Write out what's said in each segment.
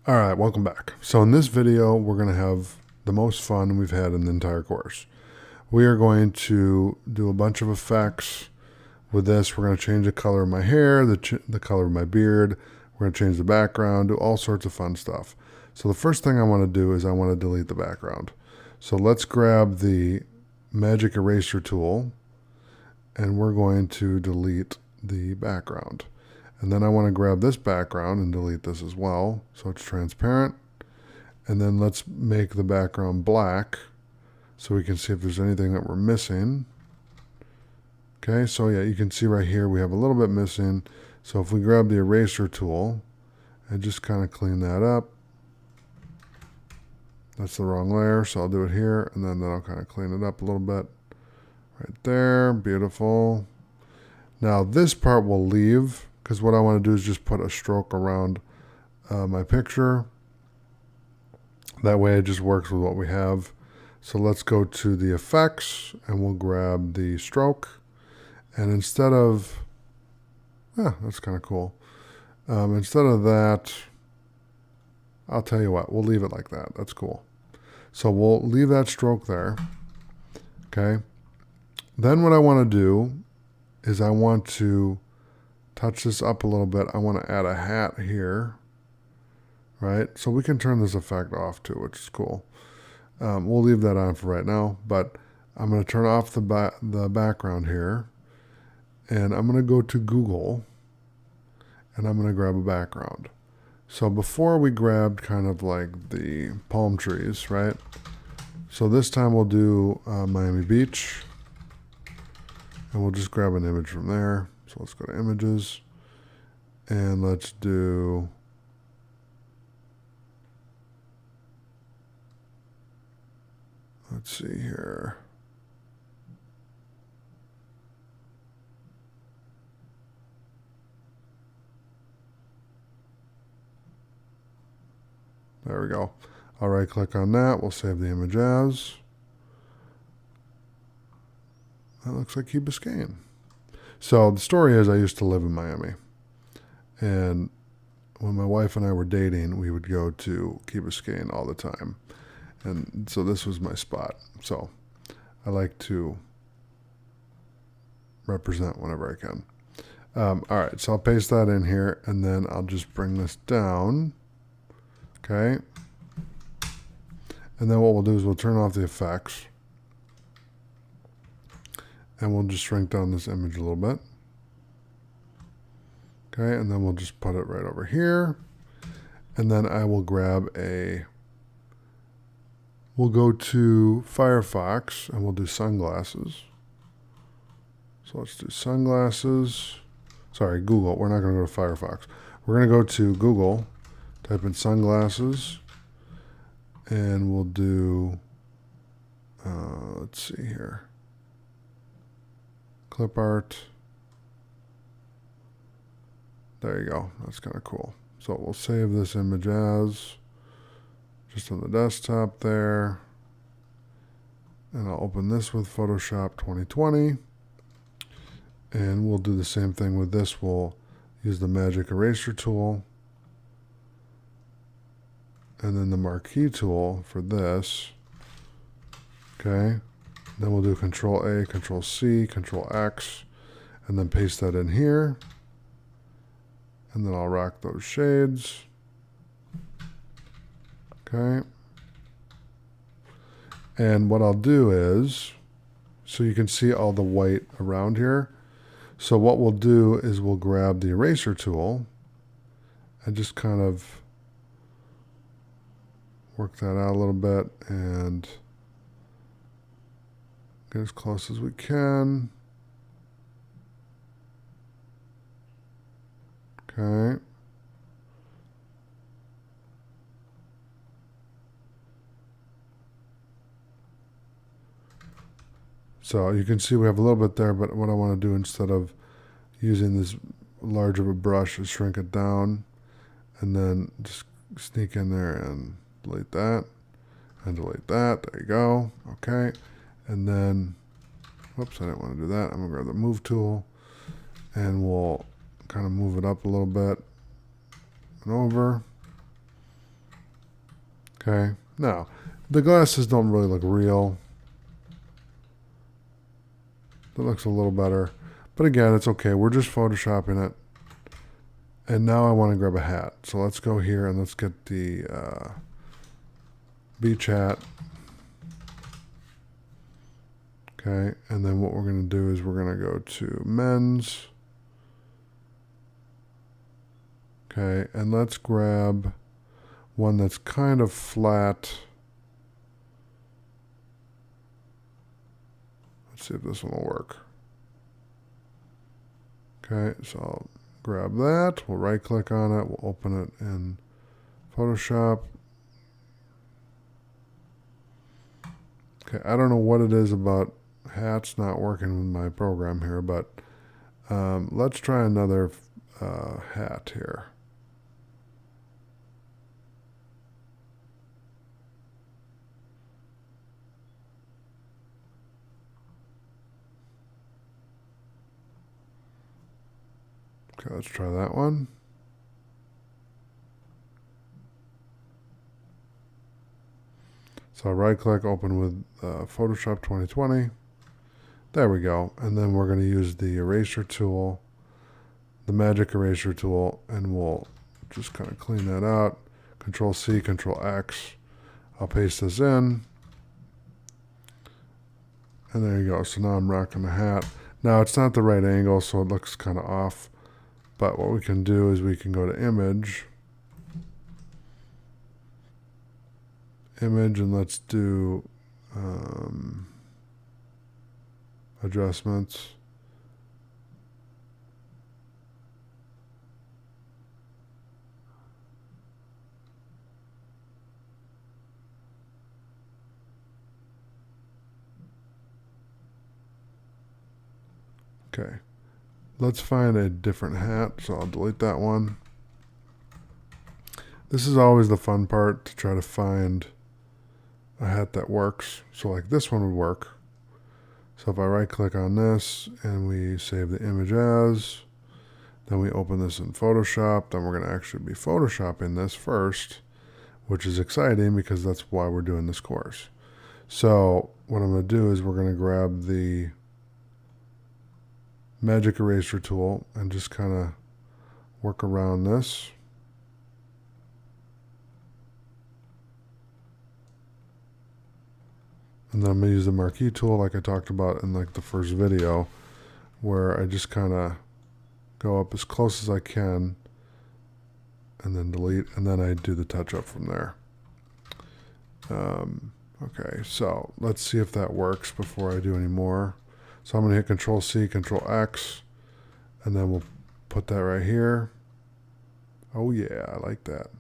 All right, welcome back. So in this video, we're going to have the most fun we've had in the entire course. We are going to do a bunch of effects with this. We're going to change the color of my hair, the color of my beard. We're going to change the background, do all sorts of fun stuff. So the first thing I want to do is I want to delete the background. So let's grab the magic eraser tool and we're going to delete the background. And then I want to grab this background and delete this as well, so it's transparent. And then let's make the background black so we can see if there's anything that we're missing. Okay, so yeah, you can see right here we have a little bit missing. So if we grab the eraser tool and just kind of clean that up. That's the wrong layer, so I'll do it here, and then I'll kind of clean it up a little bit. Right there, beautiful. Now this part we'll leave, because what I want to do is just put a stroke around my picture. That way it just works with what we have. So let's go to the effects and we'll grab the stroke. And instead of, that's kind of cool. Instead of that, I'll tell you what, we'll leave it like that. That's cool. So we'll leave that stroke there. Okay. Then what I want to do is I want to touch this up a little bit. I want to add a hat here, right? So we can turn this effect off too, which is cool. We'll leave that on for right now, but I'm going to turn off the background here, and I'm going to go to Google, and I'm going to grab a background. So before we grabbed kind of like the palm trees, right? So this time we'll do Miami Beach, and we'll just grab an image from there. So let's go to images and let's do, let's see here. There we go. I'll right click on that. We'll save the image as. That looks like Key Biscayne. So the story is I used to live in Miami. And when my wife and I were dating, we would go to Key Biscayne all the time. And so this was my spot. So I like to represent whenever I can. All right, so I'll paste that in here, and then I'll just bring this down. Okay. And then what we'll do is we'll turn off the effects. And we'll just shrink down this image a little bit. Okay, and then we'll just put it right over here. And then I will grab we'll go to Firefox and we'll do sunglasses. So let's do sunglasses. Sorry, Google. We're not going to go to Firefox. We're going to go to Google, type in sunglasses, and we'll do, let's see here, clip art. There you go. That's kind of cool. So we'll save this image as just on the desktop there. And I'll open this with Photoshop 2020. And we'll do the same thing with this. We'll use the magic eraser tool. And then the marquee tool for this. Okay. Then we'll do Control A, Control C, Control X, and then paste that in here. And then I'll rock those shades. Okay. And what I'll do is, so you can see all the white around here. So what we'll do is we'll grab the eraser tool and just kind of work that out a little bit and get as close as we can. Okay. So you can see we have a little bit there, but what I want to do instead of using this large of a brush is shrink it down and then just sneak in there and delete that and delete that. There you go. Okay. And then, whoops, I didn't want to do that. I'm going to grab the move tool and we'll kind of move it up a little bit and over. Okay, now the glasses don't really look real. That looks a little better. But again, it's okay. We're just photoshopping it. And now I want to grab a hat. So let's go here and let's get the beach hat. Okay, and then what we're going to do is we're going to go to men's. Okay, and let's grab one that's kind of flat. Let's see if this one will work. Okay, so I'll grab that. We'll right click on it. We'll open it in Photoshop. Okay, I don't know what it is about hats not working with my program here, but let's try another hat here. Okay, let's try that one. So right click, open with Photoshop 2020. There we go. And then we're going to use the eraser tool, the magic eraser tool, and we'll just kind of clean that out. Control C, Control X. I'll paste this in. And there you go. So now I'm rocking the hat. Now it's not the right angle, so it looks kind of off. But what we can do is we can go to Image. Image, and let's do adjustments. Okay, let's find a different hat, so I'll delete that one. This is always the fun part, to try to find a hat that works. So like this one would work. So if I right click on this and we save the image as, then we open this in Photoshop, then we're going to actually be photoshopping this first, which is exciting because that's why we're doing this course. So what I'm going to do is we're going to grab the magic eraser tool and just kind of work around this. And then I'm going to use the marquee tool like I talked about in like the first video, where I just kind of go up as close as I can and then delete, and then I do the touch up from there. Okay, so let's see if that works before I do any more. So I'm going to hit Control C, Control X, and then we'll put that right here. Oh yeah, I like that.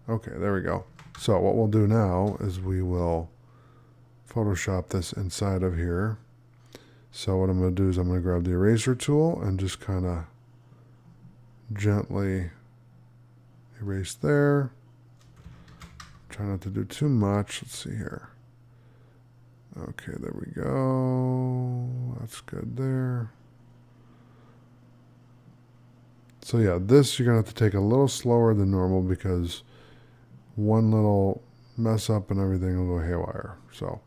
Okay, there we go. So what we'll do now is we will Photoshop this inside of here. So what I'm going to do is I'm going to grab the eraser tool and just kind of gently erase there. Try not to do too much. Let's see here. Okay, there we go. That's good there. So yeah, this you're going to have to take a little slower than normal because one little mess up and everything will go haywire. So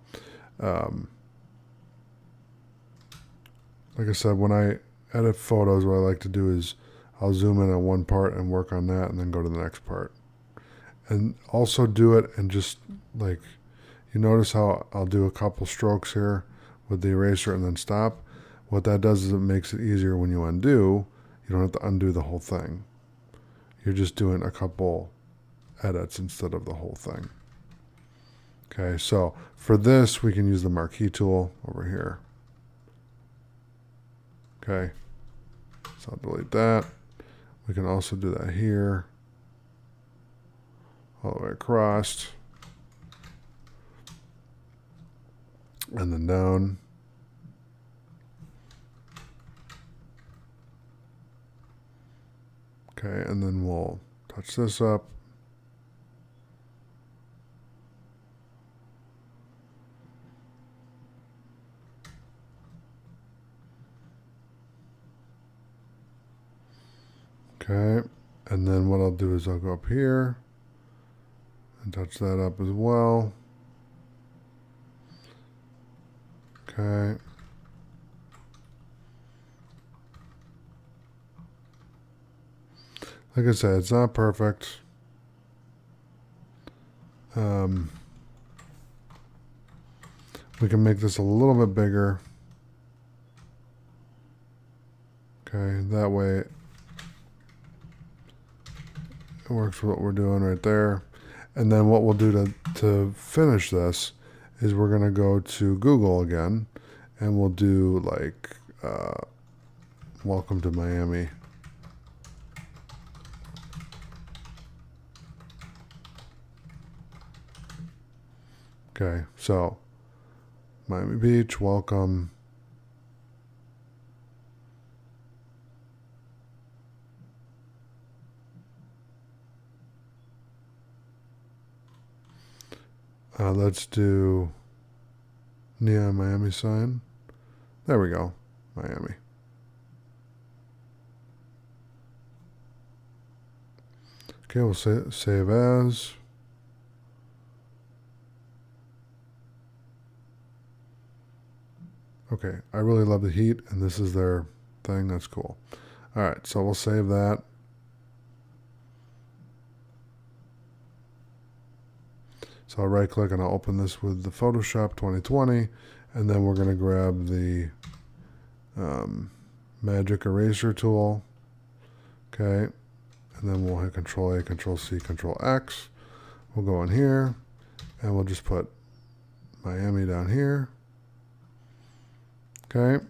like I said, when I edit photos, what I like to do is I'll zoom in on one part and work on that and then go to the next part. And also do it and just like, you notice how I'll do a couple strokes here with the eraser and then stop. What that does is it makes it easier when you undo. You don't have to undo the whole thing. You're just doing a couple edits instead of the whole thing. Okay, so for this, we can use the marquee tool over here. Okay, so I'll delete that. We can also do that here, all the way across, and then down. Okay, and then we'll touch this up. Okay, and then what I'll do is I'll go up here And touch that up as well. Okay. Like I said, it's not perfect. We can make this a little bit bigger. Okay, that way it works for what we're doing right there. And then what we'll do to finish this is we're going to go to Google again, and we'll do like welcome to Miami. Okay, so Miami Beach, welcome. Let's do neon Miami sign. There we go, Miami. Okay, we'll save as. Okay, I really love the heat, and this is their thing. That's cool. All right, so we'll save that. So I'll right click and I'll open this with the Photoshop 2020, and then we're going to grab the magic eraser tool. Okay, and then we'll hit Control A, Control C, Control X. We'll go in here and we'll just put Miami down here. Okay,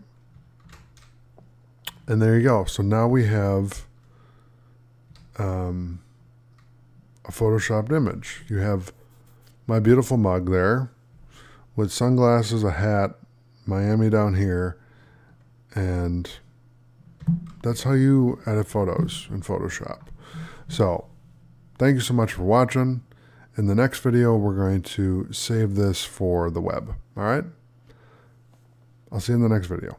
and there you go. So now we have a photoshopped image. You have my beautiful mug there with sunglasses, a hat, Miami down here, and that's how you edit photos in Photoshop. So thank you so much for watching. In the next video, we're going to save this for the web. All right? I'll see you in the next video.